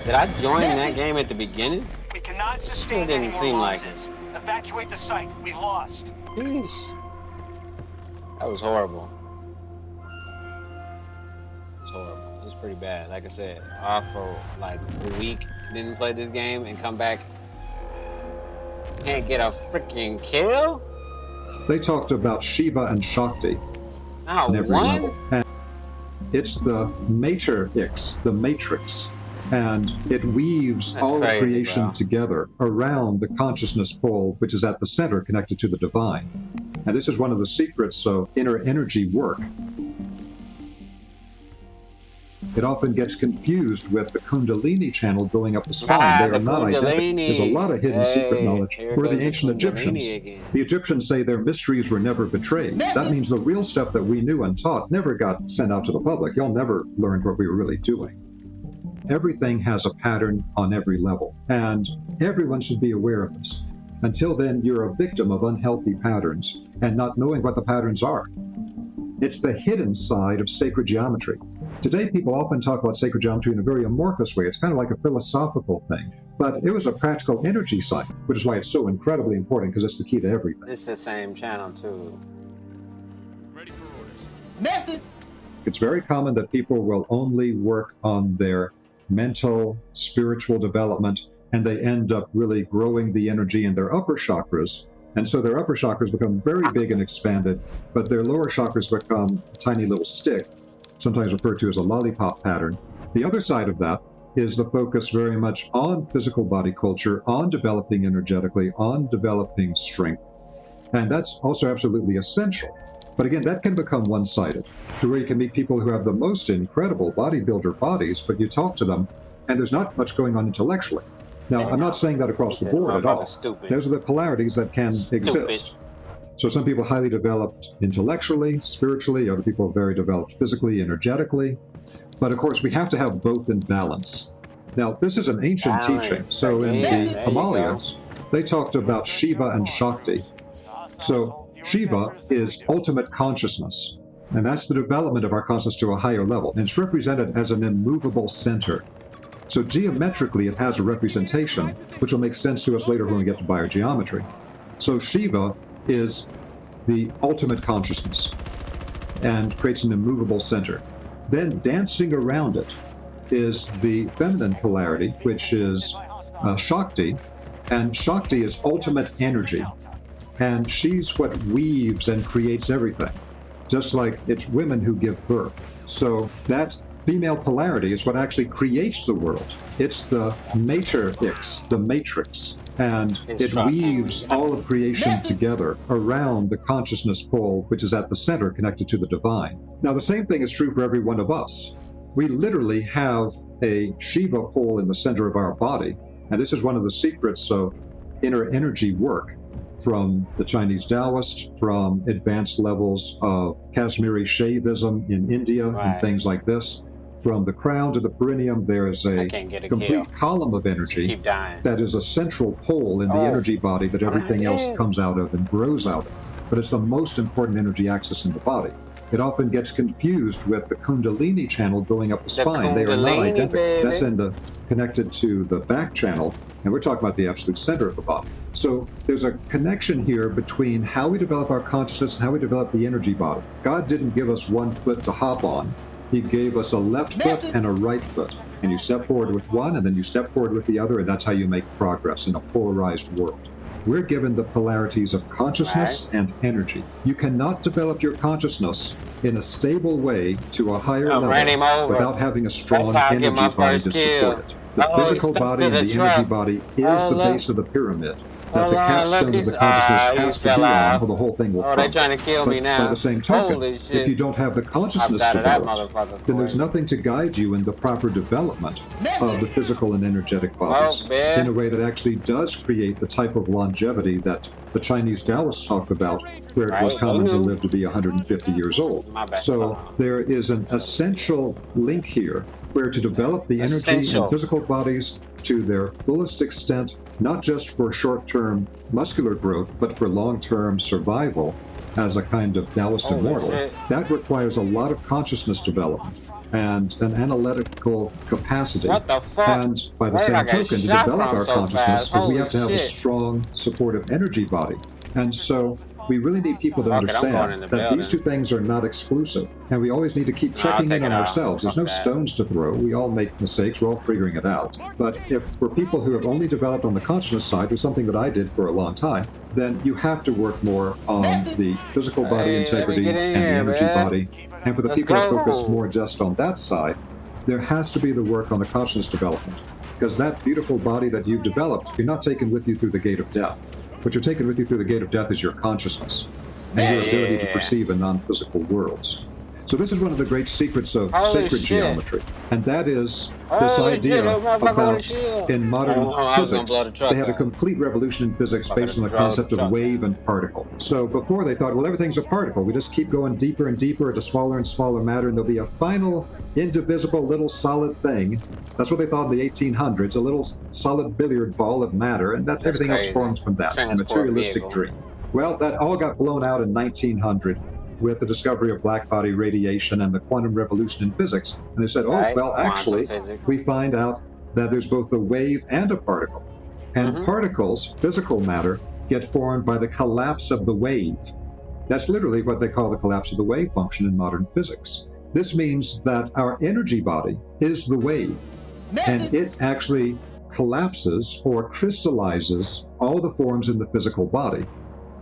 Did I join that game at the beginning? We cannot sustain It didn't any more seem like losses. Evacuate the site. We've lost. Jeez. That was horrible. It was horrible. It was pretty bad. Like I said, off for like a week, didn't play this game, and come back, can't get a freaking kill? They talked about Shiva and Shakti Not on every one? level. And it's the Matrix, the Matrix. And it weaves That's all crazy, of creation bro. together around the consciousness pole, which is at the center, connected to the divine. And this is one of the secrets of inner energy work. It often gets confused with the Kundalini channel going up the spine. They the are not identical. Kundalini. There's a lot of hidden secret Hey, knowledge. here We're goes the the ancient Kundalini Egyptians. again. The Egyptians say their mysteries were never betrayed. That means the real stuff that we knew and taught never got sent out to the public. Y'all never learned what we were really doing. Everything has a pattern on every level, and everyone should be aware of this. Until then, you're a victim of unhealthy patterns and not knowing what the patterns are. It's the hidden side of sacred geometry. Today, people often talk about sacred geometry in a very amorphous way. It's kind of like a philosophical thing. But it was a practical energy cycle, which is why it's so incredibly important, because it's the key to everything. It's the same channel too. Ready for orders. Message! It's very common that people will only work on their mental, spiritual development, and they end up really growing the energy in their upper chakras. And so their upper chakras become very big and expanded, but their lower chakras become a tiny little stick, sometimes referred to as a lollipop pattern. The other side of that is the focus very much on physical body culture, on developing energetically, on developing strength. And that's also absolutely essential. But again, that can become one-sided, to where you can meet people who have the most incredible bodybuilder bodies, but you talk to them, and there's not much going on intellectually. Now, I'm not saying that across the board at all. Stupid. Those are the polarities that can exist. So some people are highly developed intellectually, spiritually, other people are very developed physically, energetically. But of course, we have to have both in balance. Now, this is an ancient teaching. So in the Himalayas, they talked about Shiva and Shakti. So Shiva is ultimate consciousness, and that's the development of our consciousness to a higher level. And it's represented as an immovable center. So geometrically, it has a representation, which will make sense to us later when we get to biogeometry. So Shiva is the ultimate consciousness and creates an immovable center. Then dancing around it is the feminine polarity, which is Shakti, and Shakti is ultimate energy, and she's what weaves and creates everything, just like it's women who give birth. So that female polarity is what actually creates the world. It's the matrix, the matrix, and it weaves all of creation together around the consciousness pole, which is at the center, connected to the divine. Now, the same thing is true for every one of us. We literally have a Shiva pole in the center of our body, and this is one of the secrets of inner energy work from the Chinese Taoist, from advanced levels of Kashmiri Shaivism in India, and things like this. From the crown to the perineum, there's a complete column of energy that is a central pole in the energy body that everything else comes out of and grows out of. But it's the most important energy axis in the body. It often gets confused with the Kundalini channel going up the spine. They are not identical. That's connected to the back channel, and we're talking about the absolute center of the body. So there's a connection here between how we develop our consciousness and how we develop the energy body. God didn't give us one foot to hop on. He gave us a left foot and a right foot. And you step forward with one, and then you step forward with the other, and that's how you make progress in a polarized world. We're given the polarities of consciousness and energy. You cannot develop your consciousness in a stable way to a higher level without having a strong energy body to support it. The physical body and the energy body is the base of the pyramid that the capstone of the consciousness has to be on, or the whole thing will crumble. They're trying to kill me now. By the same token, if you don't have the consciousness developed, then there's nothing to guide you in the proper development of the physical and energetic bodies in a way that actually does create the type of longevity that the Chinese Taoists talked about, where it was common to live to be 150 years old. So there is an essential link here, where to develop the energy in physical bodies to their fullest extent, not just for short-term muscular growth, but for long-term survival as a kind of Taoist immortal, that requires a lot of consciousness development. and an analytical capacity. What the fuck? And by the Where did I same get token, to shot develop from our so consciousness, fast? we have to have Holy a shit. strong, supportive energy body. And so we really need people to Fuck it, I'm going in understand the that these two building. things are not exclusive. And we always need to keep No, I'll checking take in on it out. ourselves. There's Fuck no that. stones to throw. We all make mistakes. We're all figuring it out. But if for people who have only developed on the consciousness side, was something that I did for a long time, then you have to work more on the physical body Hey, let me integrity get and in the here, energy man. body. And for the Let's people that go. focus more just on that side, there has to be the work on the consciousness development. Because that beautiful body that you've developed, you're not taken with you through the gate of death. What you're taken with you through the gate of death is your consciousness and your ability to perceive in non-physical worlds. So this is one of the great secrets of Holy sacred shit. geometry. And that is this Holy idea shit, little motherfucker with a about, shield. in modern I was gonna physics, blow the truck they had a up. complete revolution in physics Fucking based on the drove the concept of truck wave down. and particle. So before they thought, well, everything's a particle. We just keep going deeper and deeper into smaller and smaller matter, and there'll be a final indivisible little solid thing. That's what they thought in the 1800s, a little solid billiard ball of matter, and that's everything else crazy. forms from that. It's a Transport materialistic vehicle. dream. Well, that all got blown out in 1900 with the discovery of black body radiation and the quantum revolution in physics. And they said, oh, Right? well, Quantum actually, physics. we find out that there's both a wave and a particle. And particles, physical matter, get formed by the collapse of the wave. That's literally what they call the collapse of the wave function in modern physics. This means that our energy body is the wave, and it actually collapses or crystallizes all the forms in the physical body.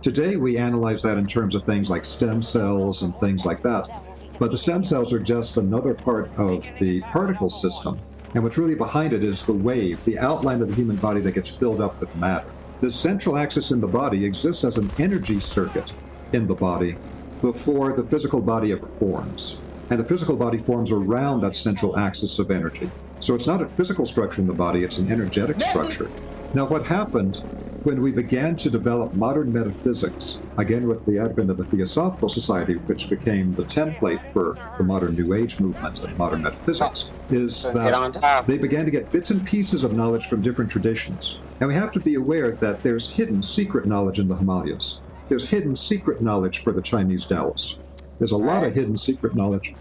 Today, we analyze that in terms of things like stem cells and things like that. But the stem cells are just another part of the particle system. And what's really behind it is the wave, the outline of the human body that gets filled up with matter. The central axis in the body exists as an energy circuit in the body before the physical body ever forms. And the physical body forms around that central axis of energy. So it's not a physical structure in the body, it's an energetic structure. Now, what happened when we began to develop modern metaphysics, again with the advent of the Theosophical Society, which became the template for the modern New Age movement of modern metaphysics, is that they began to get bits and pieces of knowledge from different traditions. And we have to be aware that there's hidden secret knowledge in the Himalayas. There's hidden secret knowledge for the Chinese Taoists. There's a lot of hidden secret knowledge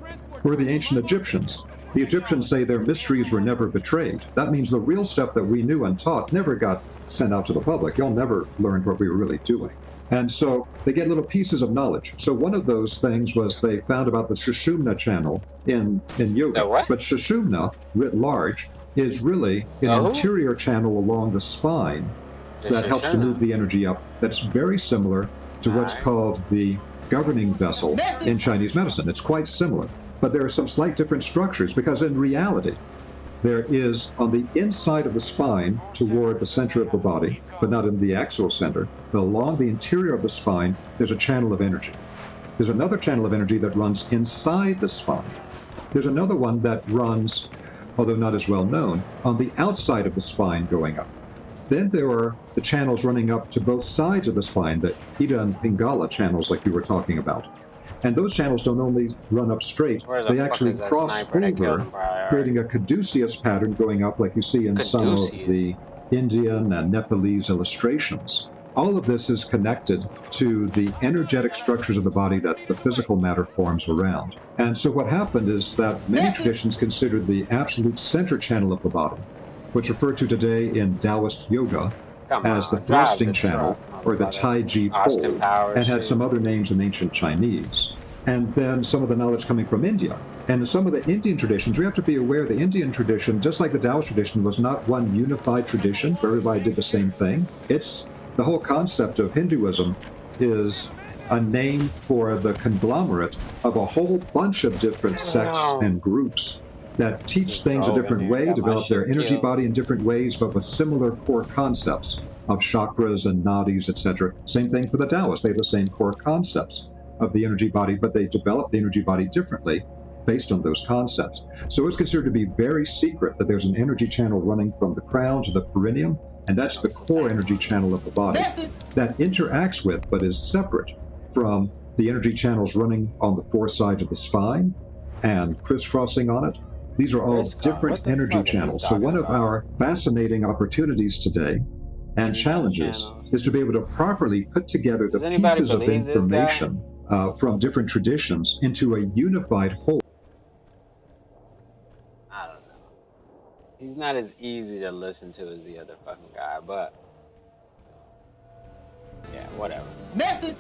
for the ancient Egyptians. The Egyptians say their mysteries were never betrayed. That means the real stuff that we knew and taught never got sent out to the public. Y'all never learned what we were really doing. And so they get little pieces of knowledge. So one of those things was they found about the Sushumna channel in yoga. But Sushumna, writ large, is really an interior channel along the spine that helps to move the energy up. That's very similar to what's called the governing vessel in Chinese medicine. It's quite similar. But there are some slight different structures because in reality, there is on the inside of the spine toward the center of the body, but not in the axial center, but along the interior of the spine, there's a channel of energy. There's another channel of energy that runs inside the spine. There's another one that runs, although not as well known, on the outside of the spine going up. Then there are the channels running up to both sides of the spine, the Ida and Pingala channels like you were talking about. And those channels don't only run up straight, they actually cross over, creating a caduceus pattern going up like you see in some of the Indian and Nepalese illustrations. All of this is connected to the energetic structures of the body that the physical matter forms around. And so what happened is that many traditions considered the absolute center channel of the body, which referred to today in Taoist yoga as the thrusting channel, or the Tai Chi pole, and had some other names in ancient Chinese. And then some of the knowledge coming from India. And in some of the Indian traditions, we have to be aware the Indian tradition, just like the Taoist tradition, was not one unified tradition where everybody did the same thing. It's the whole concept of Hinduism is a name for the conglomerate of a whole bunch of different sects and groups that teach things a different way, develop their energy body in different ways, but with similar core concepts of chakras and nadis, etc. Same thing for the Taoists. They have the same core concepts of the energy body, but they develop the energy body differently based on those concepts. So it's considered to be very secret that there's an energy channel running from the crown to the perineum, and that's the core energy channel of the body that interacts with, but is separate from the energy channels running on the four sides of the spine and crisscrossing on it. These are all different energy channels. So one of our fascinating opportunities today and challenges is to be able to properly put together the pieces of information from different traditions into a unified whole. He's not as easy to listen to as the other fucking guy, but yeah, whatever. Message.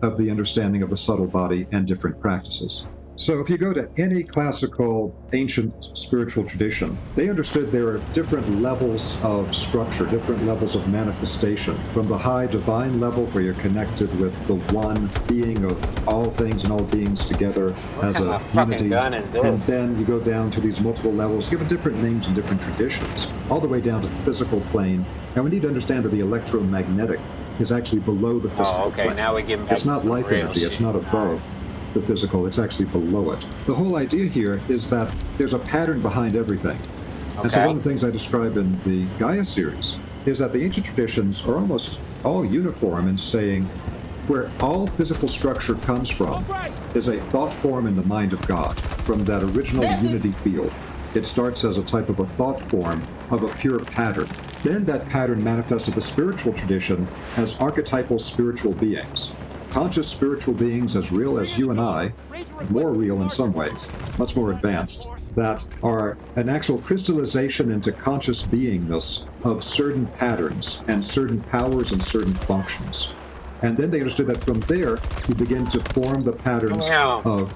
Of the understanding of the subtle body and different practices. So if you go to any classical ancient spiritual tradition, they understood there are different levels of structure, different levels of manifestation. From the high divine level where you're connected with the one being of all things and all beings together as a unity. And then you go down to these multiple levels, given different names and different traditions, all the way down to the physical plane. And we need to understand that the electromagnetic is actually below the physical plane. Now we get back it's not life energy, it's not above the physical, it's actually below it. The whole idea here is that there's a pattern behind everything. And so one of the things I describe in the Gaia series is that the ancient traditions are almost all uniform in saying where all physical structure comes from is a thought form in the mind of God, from that original unity field. It starts as a type of a thought form of a pure pattern. Then that pattern manifests in the spiritual tradition as archetypal spiritual beings. Conscious spiritual beings as real as you and I, more real in some ways, much more advanced, that are an actual crystallization into conscious beingness of certain patterns and certain powers and certain functions. And then they understood that from there, you begin to form the patterns of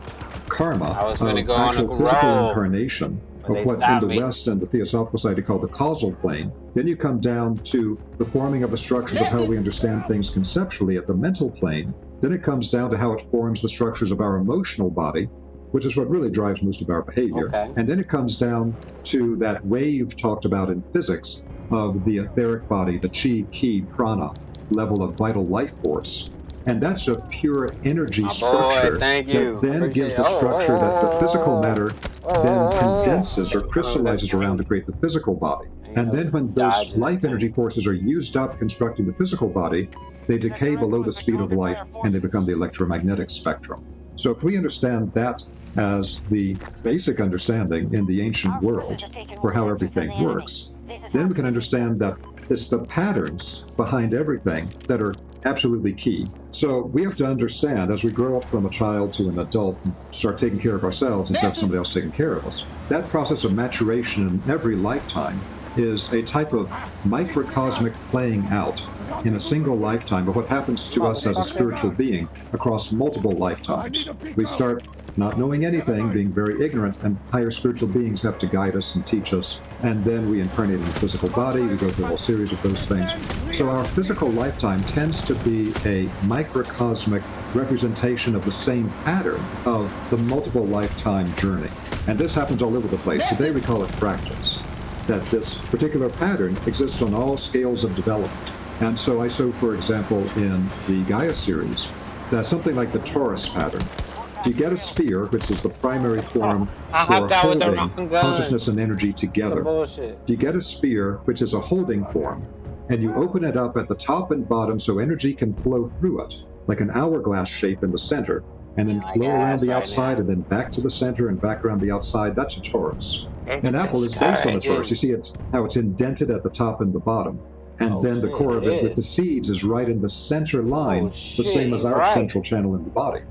karma, of actual physical incarnation, of what in the West and the Theosophical Society call the causal plane. Then you come down to the forming of the structures of how we understand things conceptually at the mental plane. Then it comes down to how it forms the structures of our emotional body, which is what really drives most of our behavior. And then it comes down to that wave talked about in physics of the etheric body, the chi, ki, prana level of vital life force. And that's a pure energy structure that then gives the structure that the physical matter then condenses or crystallizes around to create the physical body. And then when those life energy forces are used up constructing the physical body, they decay below the speed of light and they become the electromagnetic spectrum. So if we understand that as the basic understanding in the ancient world for how everything works, then we can understand that it's the patterns behind everything that are absolutely key. So we have to understand as we grow up from a child to an adult and start taking care of ourselves instead of somebody else taking care of us. That process of maturation in every lifetime is a type of microcosmic playing out in a single lifetime of what happens to us as a spiritual being across multiple lifetimes. We start not knowing anything, being very ignorant, and higher spiritual beings have to guide us and teach us. And then we incarnate in the physical body, we go through a whole series of those things. So our physical lifetime tends to be a microcosmic representation of the same pattern of the multiple lifetime journey. And this happens all over the place. Today we call it fractals. That this particular pattern exists on all scales of development. And so I show, for example, in the Gaia series, that something like the torus pattern. If you get a sphere, which is the primary form for holding consciousness and energy together, if you get a sphere, which is a holding form, and you open it up at the top and bottom so energy can flow through it, like an hourglass shape in the center, and then flow around the outside and then back to the center and back around the outside, that's a torus. An apple is based on a torus. You see it, how it's indented at the top and the bottom. And then the core of it with the seeds is right in the center line, the same as our central channel in the body.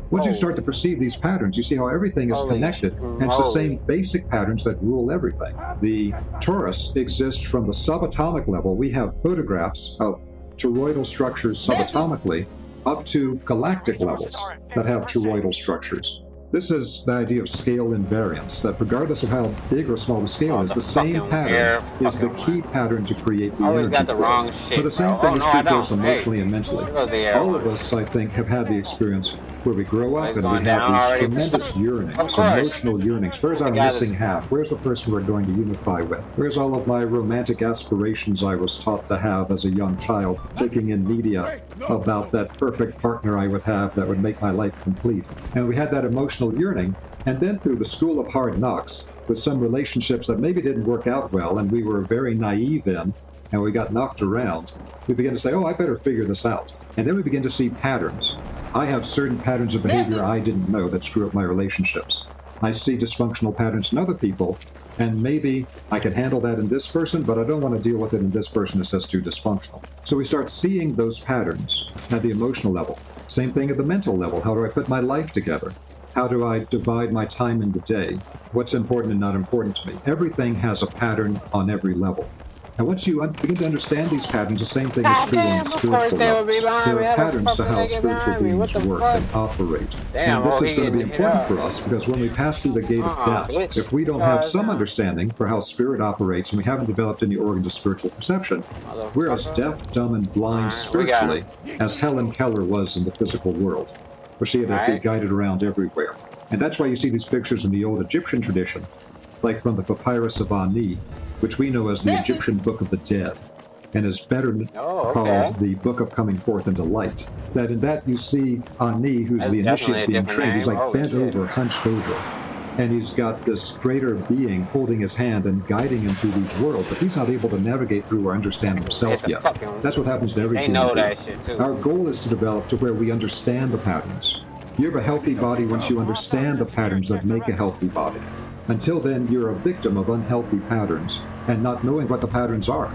Once you start to perceive these patterns, you see how everything is connected, and it's the same basic patterns that rule everything. The torus exists from the subatomic level. We have photographs of toroidal structures subatomically up to galactic levels that have toroidal structures. This is the idea of scale invariance, that regardless of how big or small the scale is, the same pattern is the key pattern to create the energy flow. But the same thing is true for us emotionally and mentally. All of us, I think, have had the experience where we grow up and we have these tremendous yearnings, emotional yearnings. Where's our missing half? Where's the person we're going to unify with? Where's all of my romantic aspirations I was taught to have as a young child, taking in media about that perfect partner I would have that would make my life complete? And we had that emotional yearning, and then through the school of hard knocks, with some relationships that maybe didn't work out well and we were very naive in, and we got knocked around, we began to say, oh, I better figure this out. And then we begin to see patterns. I have certain patterns of behavior I didn't know that screw up my relationships. I see dysfunctional patterns in other people, and maybe I can handle that in this person, but I don't want to deal with it in this person that's just too dysfunctional. So we start seeing those patterns at the emotional level. Same thing at the mental level. How do I put my life together? How do I divide my time in the day? What's important and not important to me? Everything has a pattern on every level. And once you begin to understand these patterns, the same thing is true on Damn, of course spiritual they would be levels. behind me. There are How the patterns fuck to would how they get spiritual behind me? What beings the work fuck? and operate. Damn, And this is he going to be getting hit important up. for us because when we pass through the gate of death, Glitch. if we don't have some Down. understanding for how spirit operates and we haven't developed any organs of spiritual perception, we're as Motherfucker. deaf, dumb, and blind Alright, we got spiritually as Helen Keller was in the physical world, where she had to be Alright. guided around everywhere. And that's why you see these pictures in the old Egyptian tradition, like from the Papyrus of Ani, which we know as the Egyptian Book of the Dead, and is better called the Book of Coming Forth into Light. That in that you see Ani, who's That's the initiate definitely a being different trained, he's name. like Holy bent shit. over, hunched over. And he's got this greater being holding his hand and guiding him through these worlds that he's not able to navigate through or understand himself Hit the yet. fucking- That's what happens to every They human know being. that shit too. Our goal is to develop to where we understand the patterns. You have a healthy body once you understand the patterns that make a healthy body. Until then, you're a victim of unhealthy patterns and not knowing what the patterns are.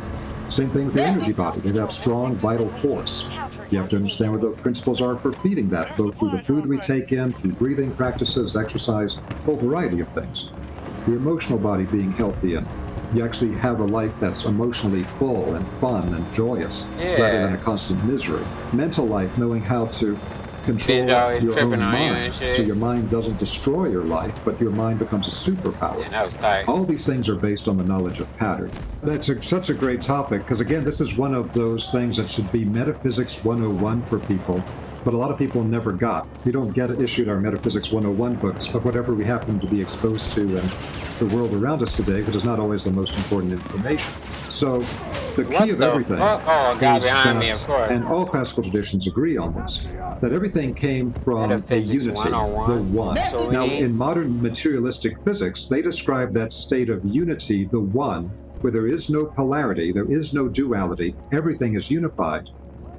Same thing with the energy body. They have strong, vital force. You have to understand what the principles are for feeding that, both through the food we take in, through breathing practices, exercise, a whole variety of things. The emotional body being healthy and you actually have a life that's emotionally full and fun and joyous rather than a constant misery. Mental life, knowing how to control Bitch always your own tripping on you and mind shit. so your mind doesn't destroy your life, but your mind becomes a superpower. Yeah, that was tight. All these things are based on the knowledge of pattern. That's such a great topic because, again, this is one of those things that should be Metaphysics 101 for people, but a lot of people never got. We don't get issued our Metaphysics 101 books, but whatever we happen to be exposed to in the world around us today, which is not always the most important information. So the key What of the everything fuck? Oh, a guy is behind me, that- of course. and all classical traditions agree on this, that everything came from a Metaphysics unity, 101. the one. So we Now, need- in modern materialistic physics, they describe that state of unity, the one, where there is no polarity, there is no duality, everything is unified.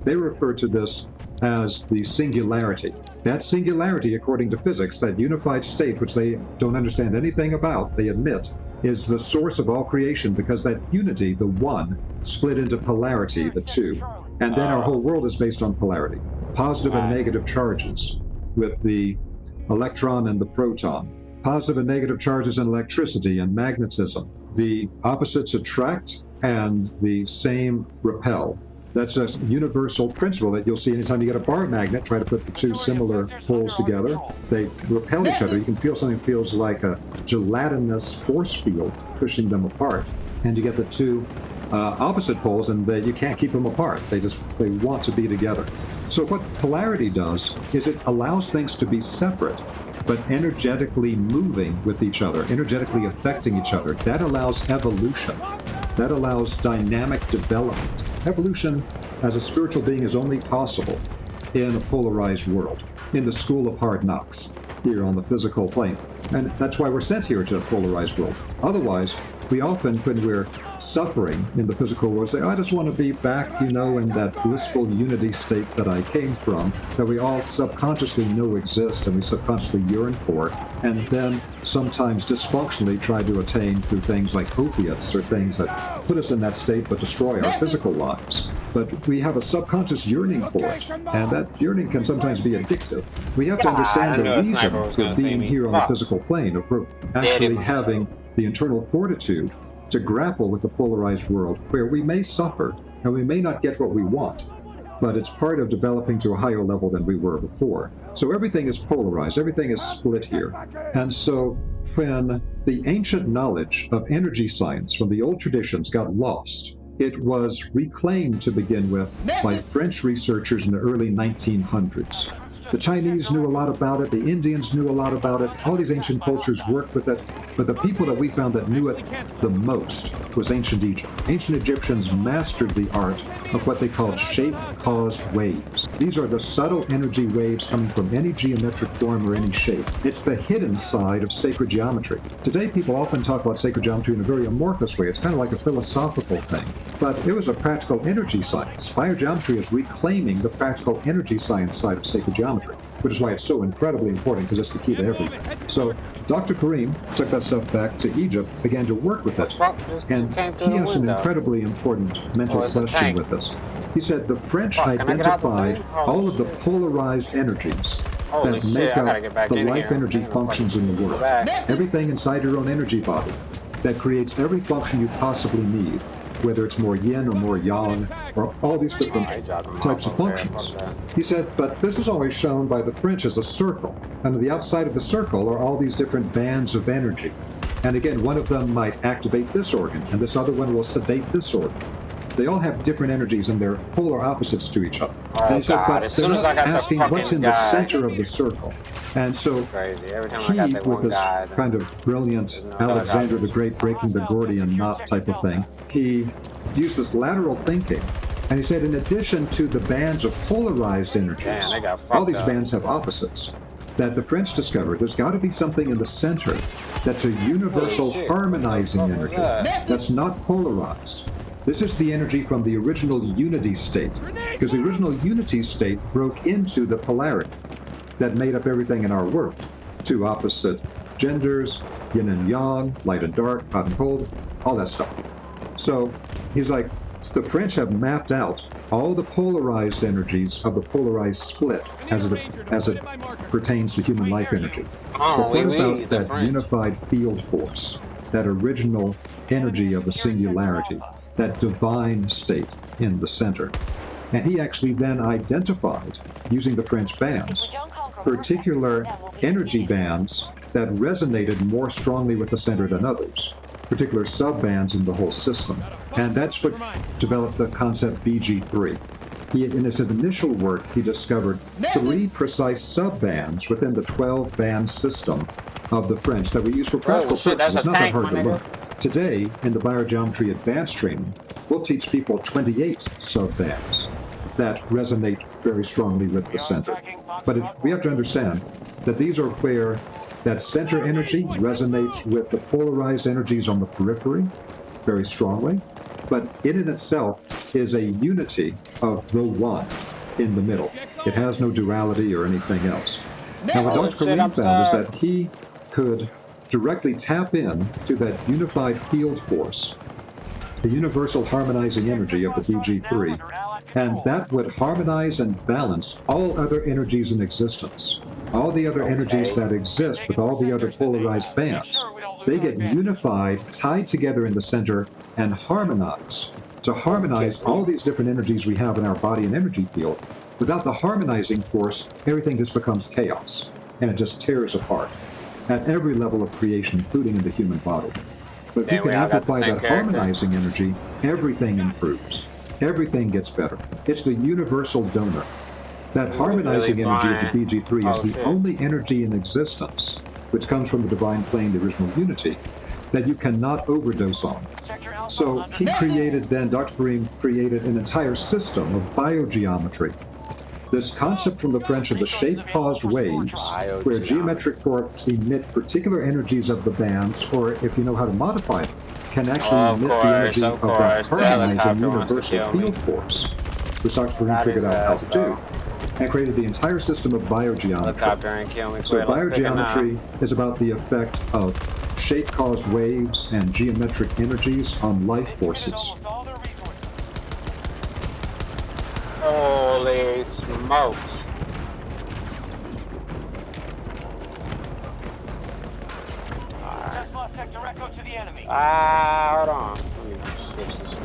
They refer to this as the singularity. That singularity, according to physics, that unified state, which they don't understand anything about, they admit, is the source of all creation because that unity, the one, split into polarity, the two. And then our whole world is based on polarity. Positive and negative charges with the electron and the proton. Positive and negative charges in electricity and magnetism. The opposites attract and the same repel. That's a universal principle that you'll see anytime you get a bar magnet, try to put the two similar poles together. They repel each other. You can feel something feels like a gelatinous force field pushing them apart. And you get the two opposite poles and you can't keep them apart. They want to be together. So what polarity does is it allows things to be separate, but energetically moving with each other, energetically affecting each other. That allows evolution. That allows dynamic development. Evolution as a spiritual being is only possible in a polarized world, in the school of hard knocks, here on the physical plane. And that's why we're sent here to a polarized world. Otherwise, we often, when we're suffering in the physical world, say, I just want to be back, in that blissful unity state that I came from, that we all subconsciously know exists and we subconsciously yearn for, and then sometimes dysfunctionally try to attain through things like opiates or things that put us in that state but destroy our physical lives. But we have a subconscious yearning for it, and that yearning can sometimes be addictive. We have to understand the reason for being here on the physical plane, or for actually having the internal fortitude to grapple with the polarized world where we may suffer and we may not get what we want, but it's part of developing to a higher level than we were before. So everything is polarized, everything is split here. And so when the ancient knowledge of energy science from the old traditions got lost, it was reclaimed to begin with by French researchers in the early 1900s. The Chinese knew a lot about it, the Indians knew a lot about it, all these ancient cultures worked with it, but the people that we found that knew it the most was ancient Egypt. Ancient Egyptians mastered the art of what they called shape-caused waves. These are the subtle energy waves coming from any geometric form or any shape. It's the hidden side of sacred geometry. Today people often talk about sacred geometry in a very amorphous way. It's kind of like a philosophical thing, but it was a practical energy science. Biogeometry is reclaiming the practical energy science side of sacred geometry, which is why it's so incredibly important, because it's the key to everything. So Dr. Karim took that stuff back to Egypt, began to work with it, and he has an incredibly important mental question with this. He said the French identified all of the polarized energies Holy that shit, make I gotta up get back the in life here. energy I'm gonna functions in the Go world. back. Everything inside your own energy body that creates every function you possibly need, whether it's more yin or more yang, or all these different He dropped him types off of over there. functions. Fuck that. He said, but this is always shown by the French as a circle, and on the outside of the circle are all these different bands of energy. And again, one of them might activate this organ, and this other one will sedate this organ. They all have different energies, and they're polar opposites to each other. Oh, And he said, God. but As they're soon as not I got the asking what's fucking in the guy. center of the circle. And so Crazy. Every time I he, got that with one this guy, then kind of brilliant there's no other Alexander guy. the Great breaking the Gordian knot type of thing, he used this lateral thinking. And he said, in addition to the bands of polarized energies, Damn, they got all fucked these up. bands have opposites. That the French discovered there's got to be something in the center that's a universal Holy shit. harmonizing What the fuck was energy that? that's not polarized. This is the energy from the original unity state, because the original unity state broke into the polarity that made up everything in our world. Two opposite genders, yin and yang, light and dark, hot and cold, all that stuff. So he's like, the French have mapped out all the polarized energies of the polarized split as it pertains to human life energy. Oh, But what oui, about the that French. unified field force, that original energy of the singularity, that divine state in the center? And he actually then identified, using the French bands, particular energy bands that resonated more strongly with the center than others, particular sub-bands in the whole system. And that's what developed the concept BG3. In his initial work, he discovered 3 precise sub-bands within the 12-band system of the French that we use for practical shit, purposes. that's It's a not that tank, hard my to nigga. learn. Today, in the biogeometry advanced training, we'll teach people 28 sub-bands that resonate very strongly with the center. But we have to understand that these are where that center energy resonates with the polarized energies on the periphery very strongly, but it in itself is a unity of the one in the middle. It has no duality or anything else. Now, what Holy Dr. shit, Kareem I'm found is stuck. that he could directly tap in to that unified field force, the universal harmonizing energy of the BG3, and that would harmonize and balance all other energies in existence. All the other energies that exist with all the other polarized bands, they get unified, tied together in the center, and harmonized. To harmonize all these different energies we have in our body and energy field, without the harmonizing force, everything just becomes chaos, and it just tears apart at every level of creation, including in the human body. But if you Man, can we all got the amplify same that character. harmonizing energy, everything improves. Everything gets better. It's the universal donor. That harmonizing really energy of fine. the BG3 is Oh, the shit. only energy in existence, which comes from the divine plane, the original unity, that you cannot overdose on. So he created then, Dr. Kareem created an entire system of biogeometry. This concept from the French of the shape-caused waves, where geometric forms emit particular energies of the bands, or if you know how to modify them, can actually Of emit the course, energy of of that course. The harmonizing helicopter wants to universal kill me. field force, which Dr. Kareem Got figured his out how ass, to do, and created the entire system of biogeometry. Helicopter and kill me. So quick, quick enough. biogeometry is about the effect of shape-caused waves and geometric energies on life forces. Holy smokes. Just lost sector echo to the enemy. Hold on. Let me switch this